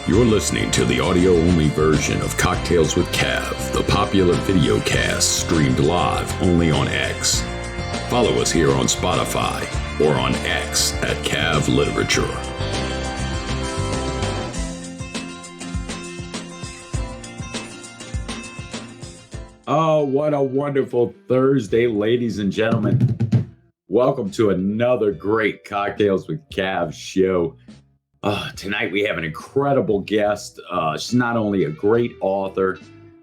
You're listening to the audio-only version of Cocktails with Cav, the popular video cast streamed live only on X. Follow us here on Spotify or on X at Cav Literature. Oh, what a wonderful Thursday, ladies and gentlemen. Welcome to another great Cocktails with Cav show. Tonight we have an incredible guest. She's not only a great author,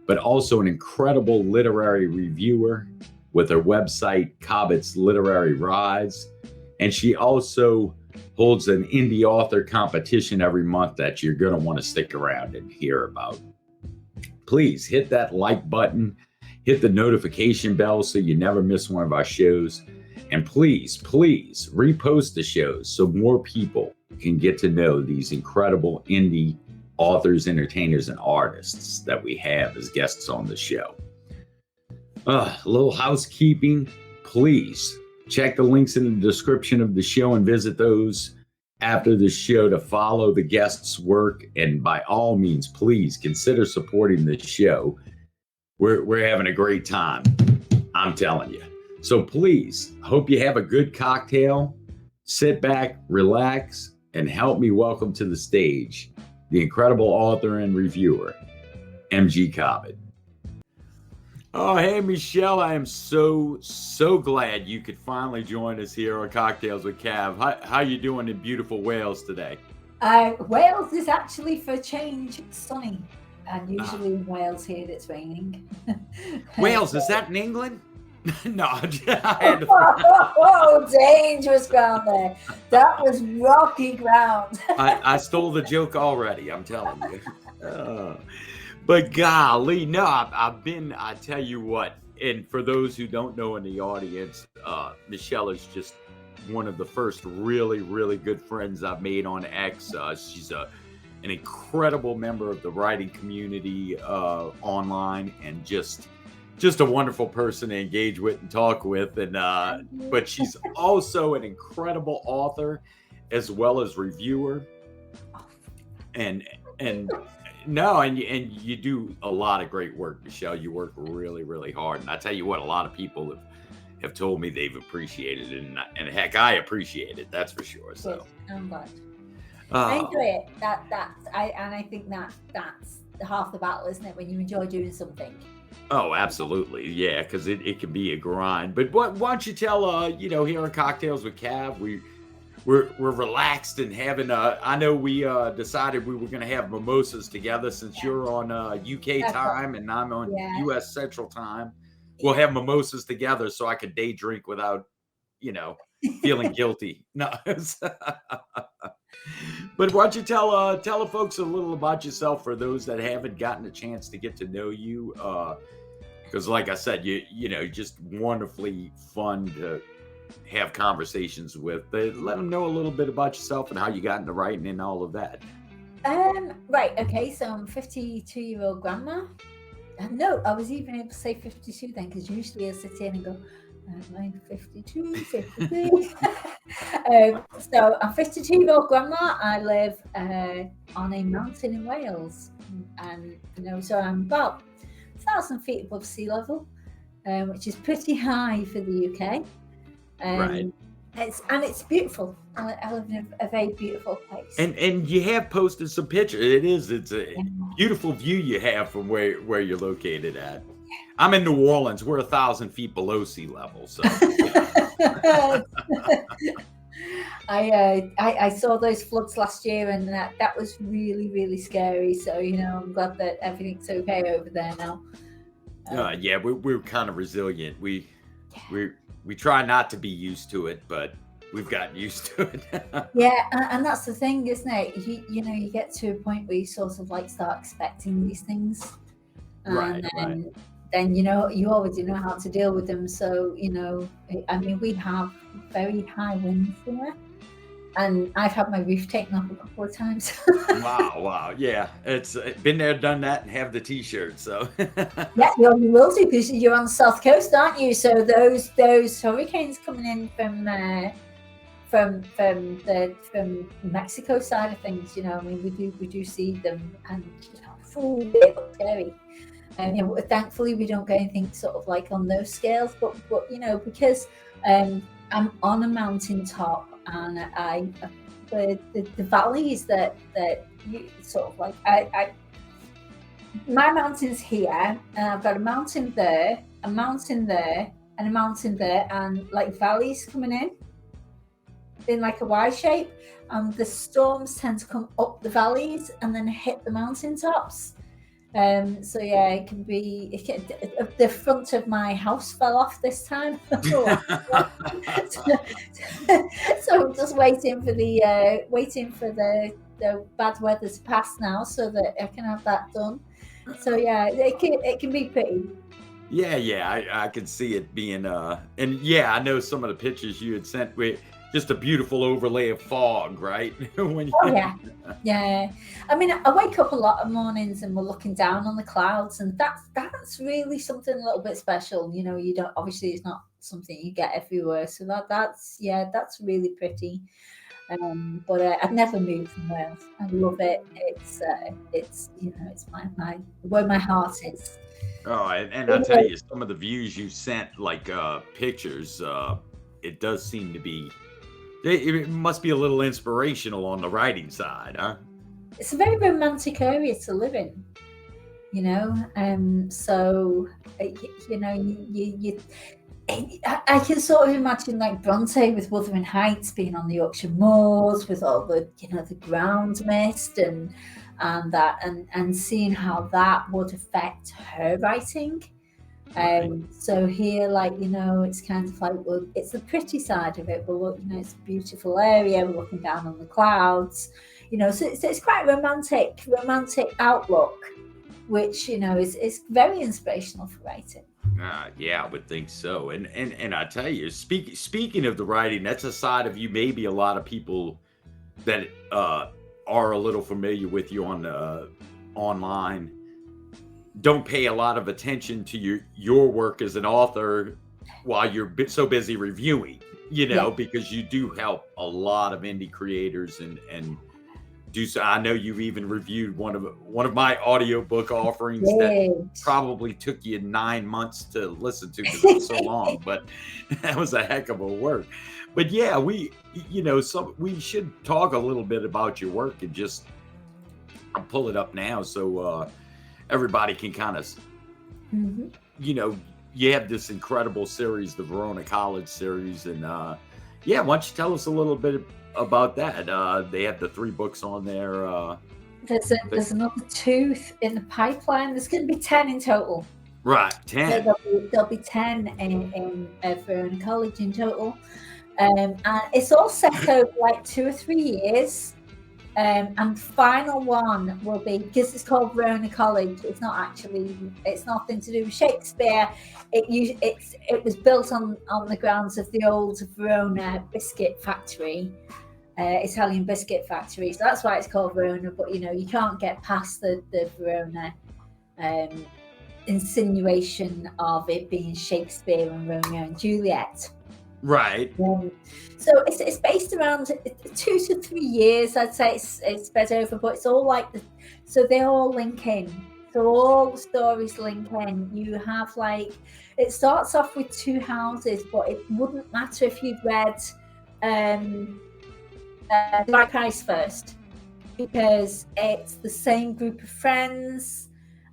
but also an incredible literary reviewer with her website, Cobbett's Literary Rise. And she also holds an indie author competition every month that you're going to want to stick around and hear about. Please hit that like button, hit the notification bell so you never miss one of our shows. And please repost the shows so more people can get to know these incredible indie authors, entertainers, and artists that we have as guests on the show. A little housekeeping. Please check the links in the description of the show and visit those after the show to follow the guests' work. And by all means, please consider supporting the show. We're having a great time, I'm telling you. So please, hope you have a good cocktail. Sit back, relax, and help me welcome to the stage the incredible author and reviewer, M.G. Cobbett. Oh, hey, Michelle, I am so glad you could finally join us here on Cocktails with Cav. How you doing in beautiful Wales today? Wales is actually, for a change, sunny. And usually in Wales here it's raining. Wales, is that in England? No, oh, dangerous ground there. That was rocky ground. I stole the joke already, I'm telling you. But golly, no, I tell you what, and for those who don't know in the audience, Michelle is just one of the first really good friends I've made on X. She's an incredible member of the writing community online, and just a wonderful person to engage with and talk with. And but she's also an incredible author as well as reviewer. And you do a lot of great work, Michelle. You work really hard. And I tell you what, a lot of people have told me they've appreciated it, and heck, I appreciate it. That's for sure. So I'm glad. I enjoy it. I think that's half the battle, isn't it? When you enjoy doing something. Oh, absolutely. Yeah, because it can be a grind. But why don't you tell, here on Cocktails with Cav, we're relaxed and having, I know we decided we were going to have mimosas together since you're on UK time and I'm on US Central time. We'll have mimosas together so I could day drink without, feeling guilty. No. But why don't you tell the folks a little about yourself for those that haven't gotten a chance to get to know you? Because like I said, you just wonderfully fun to have conversations with. Let them know a little bit about yourself and how you got into writing and all of that. Right. Okay. So I'm a 52-year-old grandma. No, I was even able to say 52 then, because usually I sit here and go, I'm 52, 53. So I'm 52-year-old grandma. I live on a mountain in Wales, and so I'm about 1,000 feet above sea level, which is pretty high for the UK. Right. It's beautiful. I live in a very beautiful place. And you have posted some pictures. It's a beautiful view you have from where you're located at. I'm in New Orleans. We're 1,000 feet below sea level. So I saw those floods last year, and that was really scary. So I'm glad that everything's okay over there now. We're kind of resilient. We try not to be used to it, but we've gotten used to it. And that's the thing, isn't it? You get to a point where you sort of like start expecting these things, and then you already know how to deal with them. So we have very high winds here, and I've had my roof taken off a couple of times. Wow, yeah, it's been there, done that, and have the T-shirt. So yeah, you will do, because you're on the south coast, aren't you? So those hurricanes coming in from from Mexico side of things, I mean, we do see them, and it looks scary. And thankfully we don't get anything sort of like on those scales, but because I'm on a mountain top, and the valleys that you sort of like, my mountain's here, and I've got a mountain there, a mountain there, and a mountain there, and like valleys coming in like a Y shape, and the storms tend to come up the valleys and then hit the mountain tops. So yeah, it can the front of my house fell off this time. So I'm just waiting for the bad weather to pass now, so that I can have that done. So yeah, it can be pretty. Yeah, I can see it being and yeah, I know some of the pictures you had sent with just a beautiful overlay of fog, right? When Yeah. I mean, I wake up a lot of mornings and we're looking down on the clouds, and that's really something a little bit special. You don't, obviously it's not something you get everywhere, so that's really pretty. But I've never moved from Wales. I love it. It's it's my where my heart is. Oh, and I tell you, some of the views you sent, like pictures, it does seem to be. It must be a little inspirational on the writing side, huh? It's a very romantic area to live in, so you I can sort of imagine like Bronte with Wuthering Heights being on the Yorkshire moors with all the the ground mist and seeing how that would affect her writing. So here, it's kind of like, well, it's the pretty side of it. Well, look, it's a beautiful area. We're looking down on the clouds, so it's quite a romantic outlook, which, is very inspirational for writing. Yeah, I would think so. And I tell you, speaking of the writing, that's a side of you maybe a lot of people that are a little familiar with you on online don't pay a lot of attention to your work as an author while you're so busy reviewing, because you do help a lot of indie creators and do so. I know you've even reviewed one of my audiobook offerings that probably took you 9 months to listen to because it was so long, but that was a heck of a work. But yeah, we should talk a little bit about your work, and just I'll pull it up now so everybody can kind of, you have this incredible series, the Verona College series, and why don't you tell us a little bit about that? They have the 3 books on there. There's another 2 in the pipeline. There's going to be 10 in total. Right, 10. So there'll be 10 in Verona College in total, and it's all set over like 2 or 3 years. And the final one will be, because it's called Verona College, it's nothing to do with Shakespeare. It was built on the grounds of the old Verona biscuit factory, Italian biscuit factory. So that's why it's called Verona. But you can't get past the Verona insinuation of it being Shakespeare and Romeo and Juliet. Right. So it's based around 2 to 3 years, I'd say. It's spread over, but it's all like so they all link in. So all the stories link in. You have it starts off with 2 houses, but it wouldn't matter if you'd read Black Ice first, because it's the same group of friends,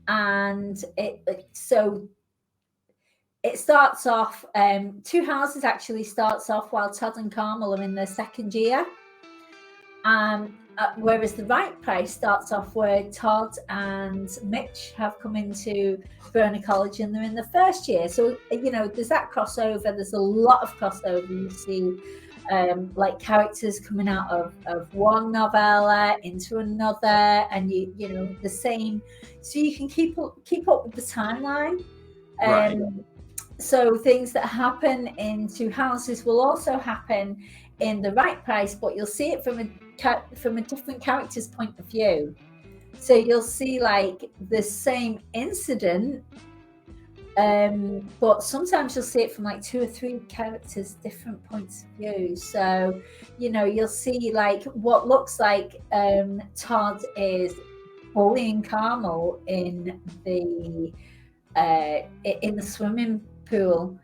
and it starts off, 2 houses actually starts off while Todd and Carmel are in their 2nd year. Whereas the Right Price starts off where Todd and Mitch have come into Verona College and they're in the 1st year. So, there's that crossover. There's a lot of crossover. You see characters coming out of one novella into another, and the same. So you can keep up with the timeline. Right. So things that happen in 2 houses will also happen in the Right Price, but you'll see it from a different character's point of view. So you'll see the same incident, But sometimes you'll see it from like 2 or 3 characters, different points of view. So, you'll see like what looks like Todd is bullying Carmel in the swimming pool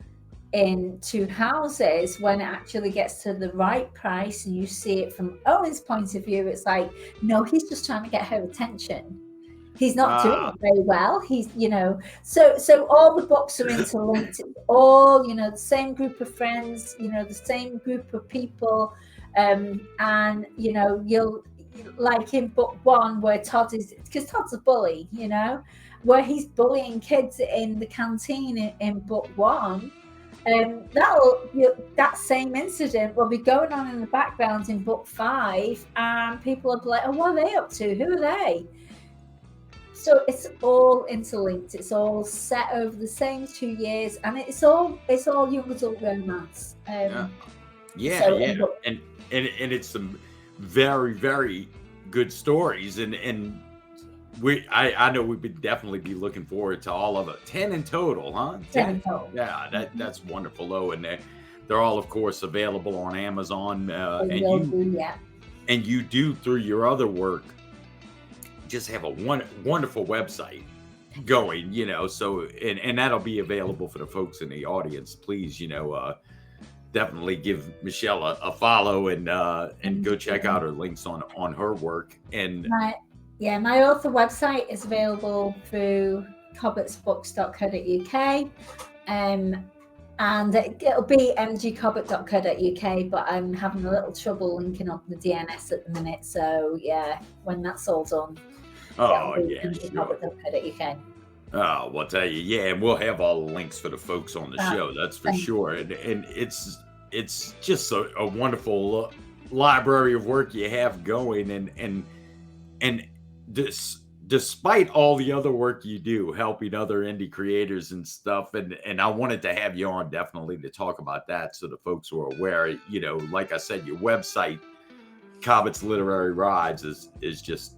in Two Houses, when it actually gets to the right price and you see it from Owen's point of view. It's like, no, he's just trying to get her attention. He's not doing it very well. He's, so all the books are interlinked. It's all, the same group of friends, the same group of people. And, you'll, like in book 1, where Todd is, because Todd's a bully, where he's bullying kids in the canteen in book 1. That same incident will be going on in the background in book 5, and people will be like, oh, what are they up to? Who are they? So it's all interlinked. It's all set over the same 2 years, and it's all young adult romance. And it's some very, very good stories, and I know we would definitely be looking forward to all of it. 10 in total, huh? 10 in total. Yeah, that's wonderful, though, and they're all, of course, available on Amazon. And you do, through your other work, just have a wonderful website going, so and that'll be available for the folks in the audience. Please, definitely give Michelle a follow and go check out her links on her work. And my author website is available through cobbettsbooks.co.uk, and it'll be mgcobbett.co.uk, but I'm having a little trouble linking up the DNS at the minute. So yeah, when that's all done, mgcobbett.co.uk. Oh, well, I'll tell you, yeah, and we'll have all the links for the folks on the show. That's for sure. And it's just a wonderful library of work you have going, and despite all the other work you do, helping other indie creators and stuff, and I wanted to have you on definitely to talk about that, so the folks who are aware. Like I said, your website, Cobbett's Literary Rides, is just.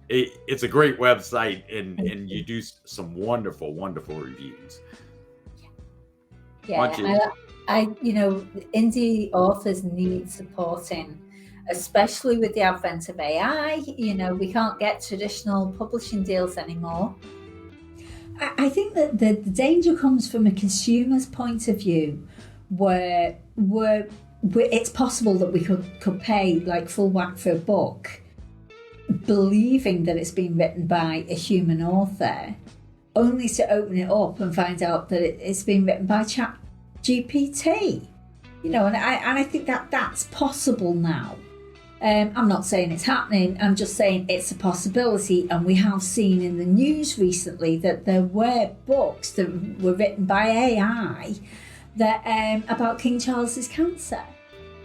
It's a great website, and you do some wonderful reviews. Yeah, indie authors need supporting, especially with the advent of AI. We can't get traditional publishing deals anymore. I think that the danger comes from a consumer's point of view, where it's possible that we could pay like full whack for a book, believing that it's been written by a human author, only to open it up and find out that it's been written by ChatGPT. And I think that's possible now. I'm not saying it's happening, I'm just saying it's a possibility. And we have seen in the news recently that there were books that were written by AI that about King Charles's cancer.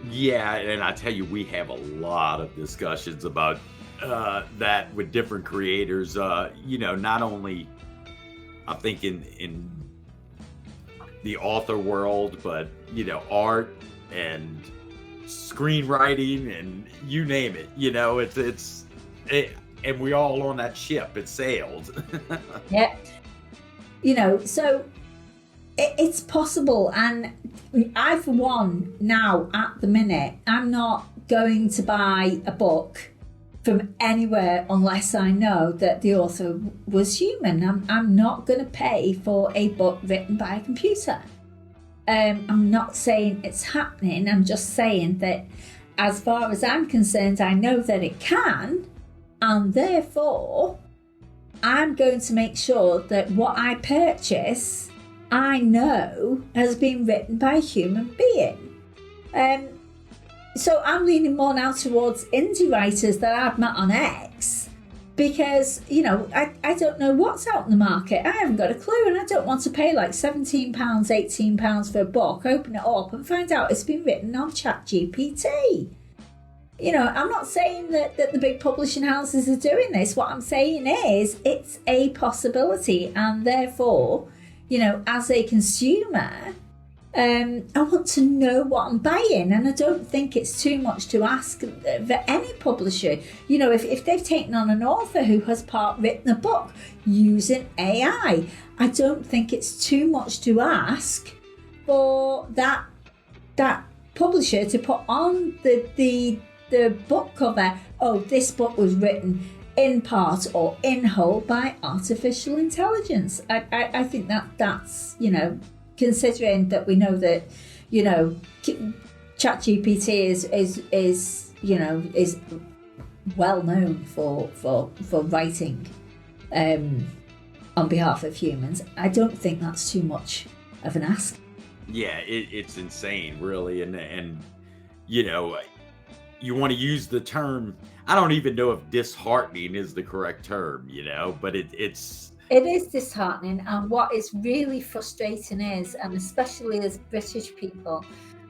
Yeah, and I tell you, we have a lot of discussions about that with different creators. Not only I think in the author world, but art and screenwriting and you name it. And we all on that ship. It sailed. Yeah. So it's possible, and I, for one, now at the minute, I'm not going to buy a book from anywhere unless I know that the author was human. I'm not going to pay for a book written by a computer. I'm not saying it's happening. I'm just saying that as far as I'm concerned, I know that it can, and therefore I'm going to make sure that what I purchase, I know has been written by a human being. So I'm leaning more now towards indie writers that I've met on X, because, I don't know what's out in the market. I haven't got a clue, and I don't want to pay like £17, £18 for a book, open it up and find out it's been written on ChatGPT. I'm not saying that the big publishing houses are doing this. What I'm saying is it's a possibility, and therefore, as a consumer, I want to know what I'm buying, and I don't think it's too much to ask for any publisher. If they've taken on an author who has written a book using AI, I don't think it's too much to ask for that publisher to put on the book cover. Oh, this book was written in part or in whole by artificial intelligence. I think that's considering that we know that ChatGPT is well known for writing on behalf of humans. I don't think that's too much of an ask. Yeah, it's insane, really, and you want to use the term. I don't even know if disheartening is the correct term, but it's. It is disheartening, and what is really frustrating is, and especially as British people,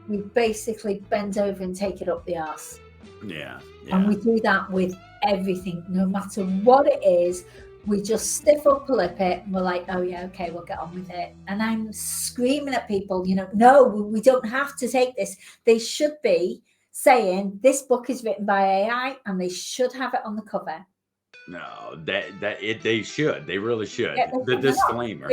we basically bend over and take it up the arse. Yeah. And we do that with everything, no matter what it is. We just stiff upper lip it, and we're like, oh yeah, okay, we'll get on with it. And I'm screaming at people, no, we don't have to take this. They should be saying this book is written by AI, and they should have it on the cover. No, they should. They really should. Yeah, the disclaimer.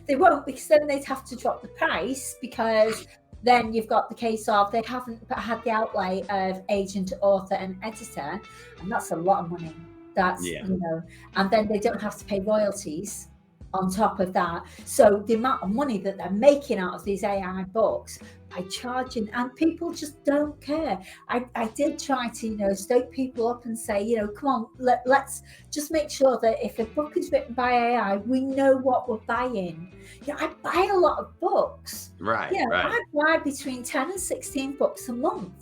They won't, because then they'd have to drop the price, because then you've got the case of they haven't had the outlay of agent, author, and editor, and that's a lot of money. That's and then they don't have to pay royalties on top of that. So the amount of money that they're making out of these AI books by charging, and people just don't care. I did try to stoke people up and say, come on, let's just make sure that if a book is written by AI, we know what we're buying. I buy a lot of books. Right. I buy between 10 and 16 books a month.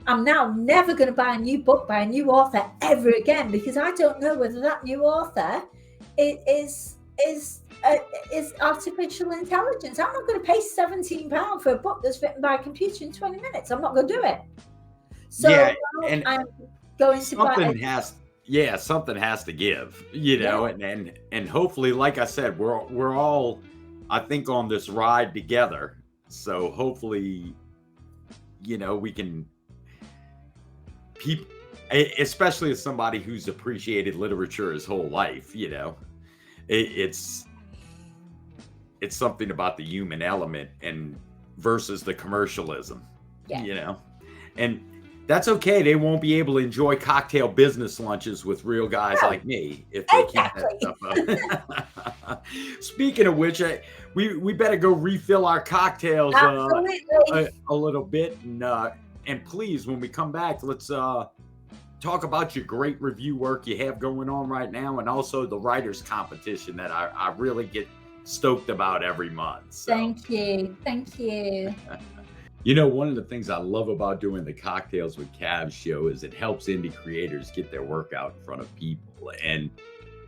I'm now never going to buy a new book by a new author ever again, because I don't know whether that new author is artificial intelligence. I'm not going to pay £17 for a book that's written by a computer in 20 minutes. I'm not going to do it. So and I'm going to buy something has to give, and hopefully, like I said, we're all, I think, on this ride together. So hopefully, we can. People, especially as somebody who's appreciated literature his whole life, it's something about the human element and versus the commercialism, and that's okay. They won't be able to enjoy cocktail business lunches with real guys like me if they keep that stuff up. Speaking of which, we better go refill our cocktails a little bit, and please, when we come back, let's talk about your great review work you have going on right now, and also the writers competition that I really get stoked about every month. So. Thank you. One of the things I love about doing the Cocktails with Cav show is it helps indie creators get their work out in front of people. And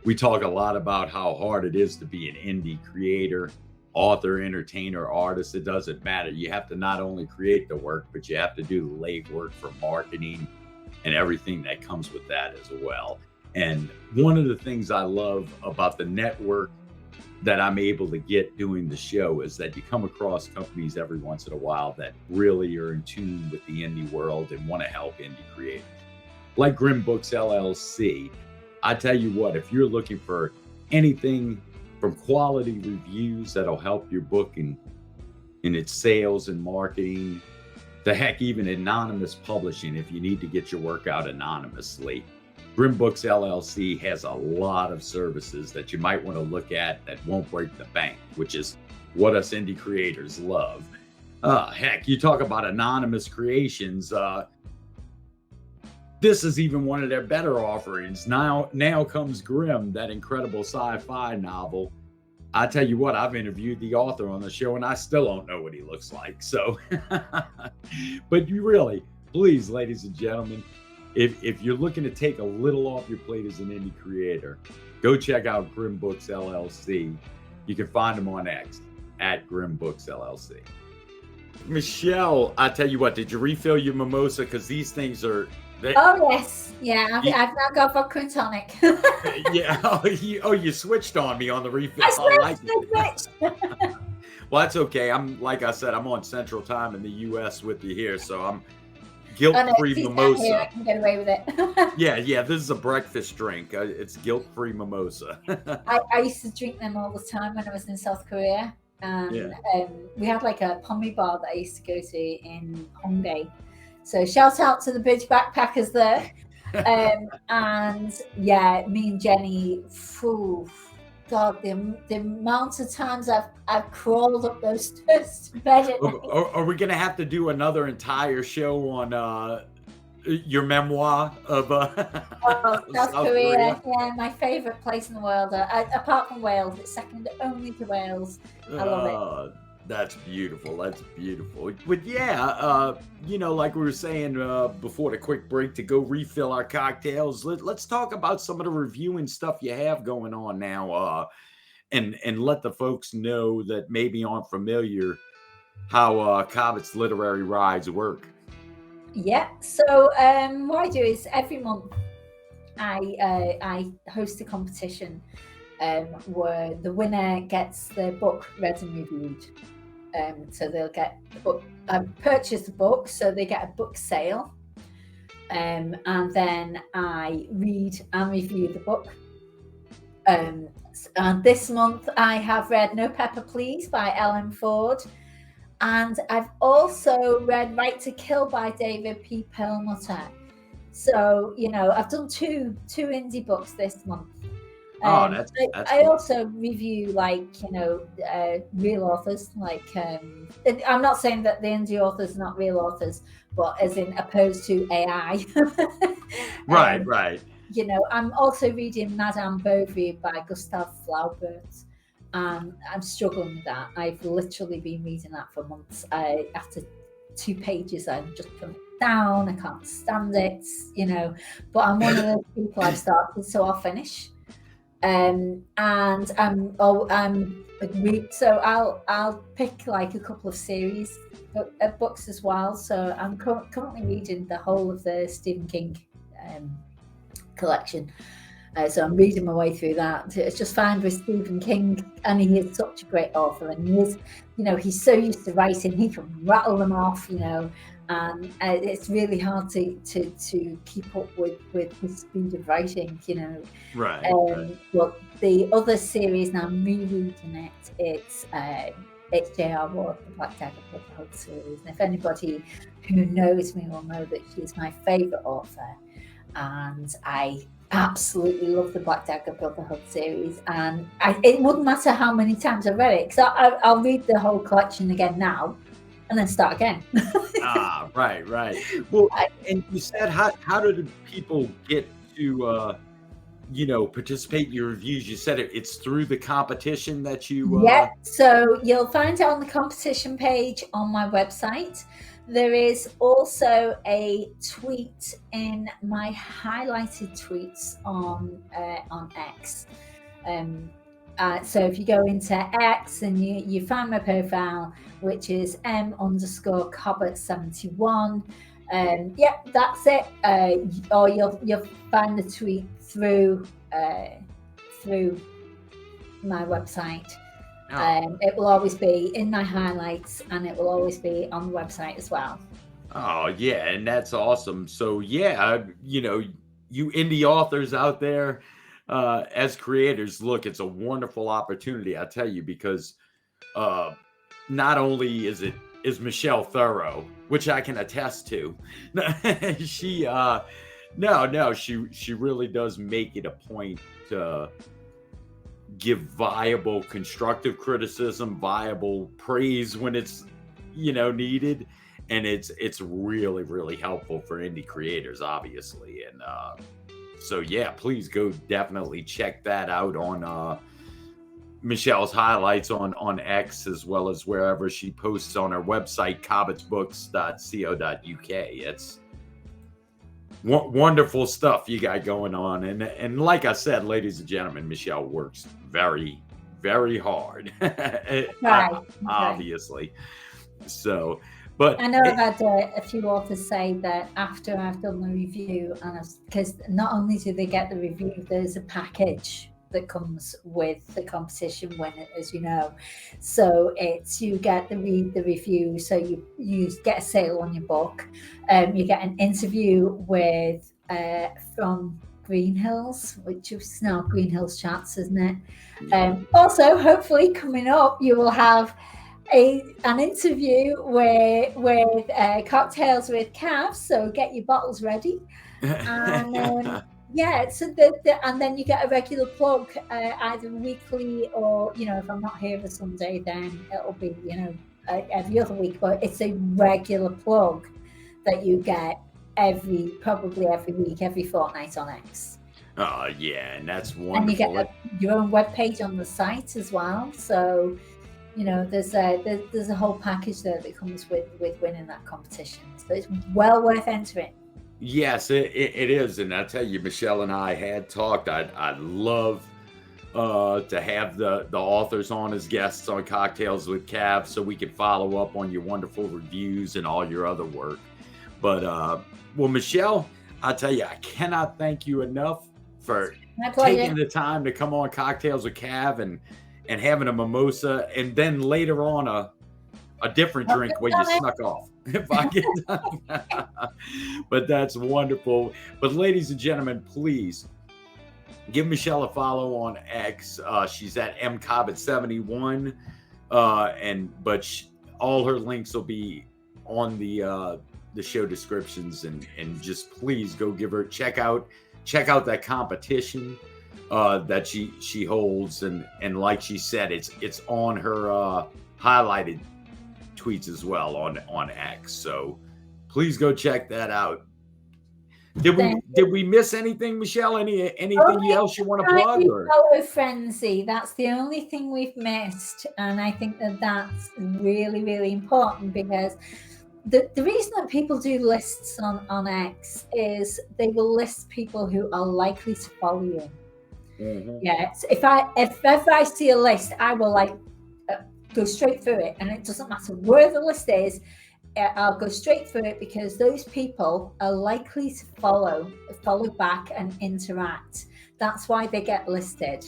we talk a lot about how hard it is to be an indie creator, author, entertainer, artist. It doesn't matter. You have to not only create the work, but you have to do the legwork for marketing and everything that comes with that as well. And one of the things I love about the network that I'm able to get doing the show is that you come across companies every once in a while that really are in tune with the indie world and want to help indie creators. Like Grim Books LLC. I tell you what, if you're looking for anything from quality reviews that'll help your book in its sales and marketing, to heck, even anonymous publishing if you need to get your work out anonymously. Grim Books LLC has a lot of services that you might want to look at that won't break the bank, which is what us indie creators love. Heck, you talk about anonymous creations. This is even one of their better offerings. Now Comes Grim, that incredible sci-fi novel. I tell you what, I've interviewed the author on the show and I still don't know what he looks like. So, but you really, please, ladies and gentlemen, if you're looking to take a little off your plate as an indie creator, go check out Grim Books LLC. You can find them on X at Grim Books LLC. Michelle, I tell you what, did you refill your mimosa? Because these things are... Oh, yes. Yeah, I've now got vodka and tonic. Yeah. You switched on me on the refill. I switched. Well, that's okay. Like I said, I'm on Central Time in the U.S. with you here, so I'm Oh no, guilt-free she's down here. I mimosa. can get away with it. Yeah. This is a breakfast drink. It's guilt-free mimosa. I used to drink them all the time when I was in South Korea. Yeah. And we had like a pommy bar that I used to go to in Hongdae. So shout out to the Bridge backpackers there. And yeah, me and Jenny, phew, God, the amount of times I've crawled up those stairs to bed at night. Are we gonna have to do another entire show on your memoir of South South Korea, Korea? yeah, my favorite place in the world. Apart from Wales, it's second only to Wales. I love it. That's beautiful. That's beautiful. But yeah, like we were saying before the quick break to go refill our cocktails, let's talk about some of the reviewing stuff you have going on now, and let the folks know that maybe aren't familiar how Cobbett's literary rides work. Yeah. So what I do is every month I host a competition where the winner gets their book read and reviewed. So they'll get the book, purchase the book, so they get a book sale. And then I read and review the book. And this month I have read No Pepper Please by Ellen Ford. And I've also read Right to Kill by David P. Perlmutter. So, I've done two indie books this month. That's I cool. also review real authors. I'm not saying that the indie authors are not real authors, but as in opposed to AI. Right. I'm also reading Madame Bovary by Gustave Flaubert. I'm struggling with that. I've literally been reading that for months. After 2 pages, I'm just putting it down. I can't stand it, But I'm one of those people I've started, so I'll finish. And so I'll pick like a couple of series books as well. So I'm currently reading the whole of the Stephen King collection. So I'm reading my way through that. It's just fine with Stephen King, and he is such a great author, and he is, he's so used to writing, he can rattle them off, and it's really hard to keep up with his speed of writing, Right. But the other series, now I'm rereading it, it's J.R. Ward, the Black Dagger Brotherhood series. And if anybody who knows me will know that she's my favourite author, and I absolutely love the Black Dagger Brotherhood series, and it wouldn't matter how many times I've read it, because I'll read the whole collection again now and then start again. Right. Well, and you said how do people get to participate in your reviews? You said it's through the competition that you Yeah, so you'll find it on the competition page on my website. There is also a tweet in my highlighted tweets on X. So if you go into X and you find my profile, which is m_Cobbett71, that's it. Or you'll find the tweet through my website. It will always be in my highlights, and it will always be on the website as well. Oh yeah, and that's awesome. So yeah, you indie authors out there, as creators, look, it's a wonderful opportunity, I tell you, because not only is Michelle thorough, which I can attest to, she she really does make it a point to give viable constructive criticism, viable praise when it's needed, and it's really, really helpful for indie creators, obviously. And so yeah, please go definitely check that out on Michelle's highlights on X, as well as wherever she posts on her website, cobbettsbooks.co.uk. It's wonderful stuff you got going on, and like I said, ladies and gentlemen, Michelle works very, very hard. Right. Obviously. So, but I know I've had a few authors say that after I've done the review, and because not only do they get the review, there's a package that comes with the competition winner, as you know. So it's you get the read the review, so you get a sale on your book, you get an interview with from Green Hills, which is now Green Hills Chats, isn't it? Also, hopefully, coming up, you will have an interview with cocktails with Cav. So get your bottles ready, and yeah. So and then you get a regular plug, either weekly or if I'm not here for Sunday, then it'll be every other week. But it's a regular plug that you get probably every week, every fortnight on X. Oh yeah, and that's wonderful. And you get your own webpage on the site as well. So there's a whole package there that comes with winning that competition. So it's well worth entering. Yes, it is, and I tell you, Michelle and I had talked. I'd love to have the authors on as guests on Cocktails with Cav, so we could follow up on your wonderful reviews and all your other work. But well, Michelle, I tell you, I cannot thank you enough for taking the time to come on Cocktails with Cav and having a mimosa, and then later on a different drink where you snuck off. If I get done. But that's wonderful. But ladies and gentlemen, please give Michelle a follow on X. She's at mcobbett71, but all her links will be on the show descriptions, and just please go give her check out that competition that she holds, and like she said, it's on her highlighted tweets as well on X. So please go check that out. Did we miss anything, Michelle? Anything else you want to plug? Follow Frenzy. That's the only thing we've missed, and I think that's really, really important, because the reason that people do lists on X is they will list people who are likely to follow you. Mm-hmm. Yeah. So if I see a list, I will go straight through it, and it doesn't matter where the list is. I'll go straight through it, because those people are likely to follow back and interact. That's why they get listed.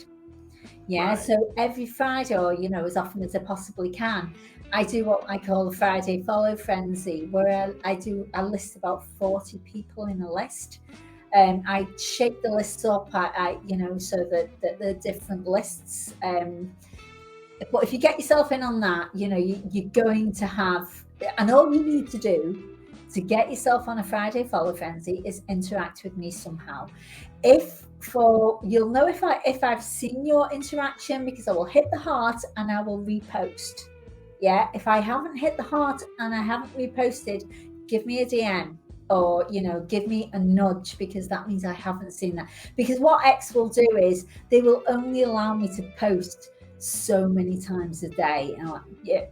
Yeah. Right. So every Friday, or as often as I possibly can, I do what I call the Friday Follow Frenzy, where I list about 40 people in a list. I shape the lists up, so that they're different lists. But if you get yourself in on that, you're going to have, and all you need to do to get yourself on a Friday Follow Frenzy is interact with me somehow. You'll know if I've seen your interaction, because I will hit the heart and I will repost. Yeah, if I haven't hit the heart and I haven't reposted, give me a DM, or give me a nudge, because that means I haven't seen that. Because what X will do is they will only allow me to post so many times a day. And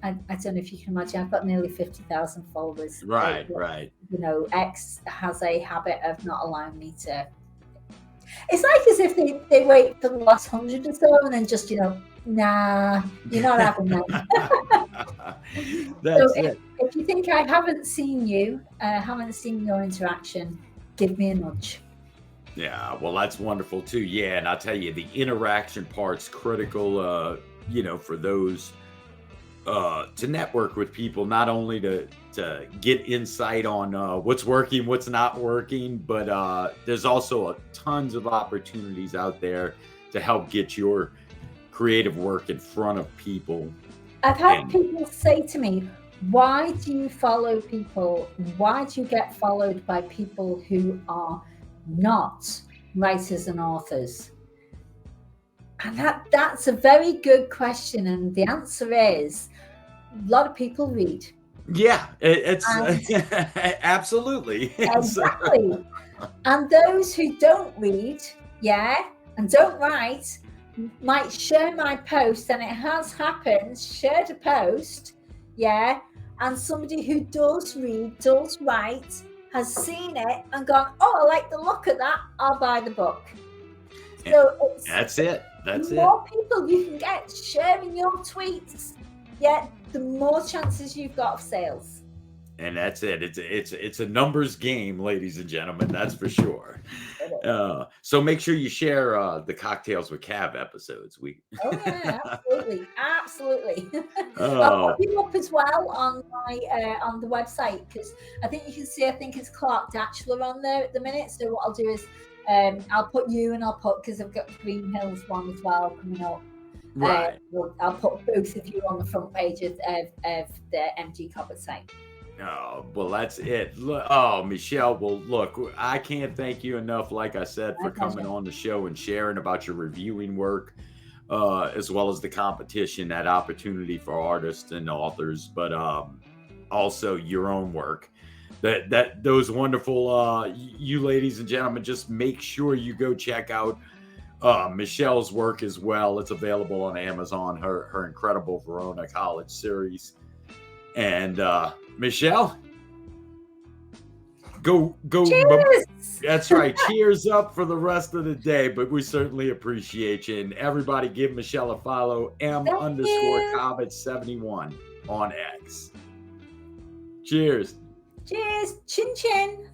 I don't know if you can imagine, I've got nearly 50,000 followers. Right. X has a habit of not allowing me to. It's like as if they wait for the last 100 or so, and then just nah, you're not having that. That's it. If you think I haven't seen you, haven't seen your interaction, give me a nudge. Yeah, well, that's wonderful too. Yeah, and I'll tell you, the interaction part's critical, for those to network with people, not only to get insight on what's working, what's not working, but there's also tons of opportunities out there to help get your creative work in front of people. I've had people say to me, why do you follow people? Why do you get followed by people who are not writers and authors? And that's a very good question, and the answer is a lot of people read. Yeah, it's absolutely exactly. And those who don't read, and don't write, might share my post, and it has happened, shared a post, and somebody who does read, does write, has seen it and gone, oh, I like the look of that, I'll buy the book. So that's it. The more people you can get sharing your tweets, the more chances you've got of sales. And that's it. It's a numbers game, ladies and gentlemen. That's for sure. So make sure you share the Cocktails with Cav episodes. Oh yeah, absolutely, absolutely. I'll Oh, put you up as well on the website because I think you can see. I think it's Clark Datchler on there at the minute. So what I'll do is I'll put you and I'll put because I've got the Green Hills one as well coming up. right. I'll put both of you on the front page of the MG Cobbett site. Oh, well, that's it. Oh, Michelle, well, look, I can't thank you enough, like I said, My for coming pleasure. on the show and sharing about your reviewing work, as well as the competition, that opportunity for artists and authors, but also your own work. Those wonderful, you ladies and gentlemen, just make sure you go check out Michelle's work as well. It's available on Amazon, her incredible Verona College series. And Michelle, go. Cheers! That's right. Cheers up for the rest of the day, but we certainly appreciate you. And everybody give Michelle a follow, Thank you. M_Cobbett71 on X. Cheers. Cheers. Chin chin.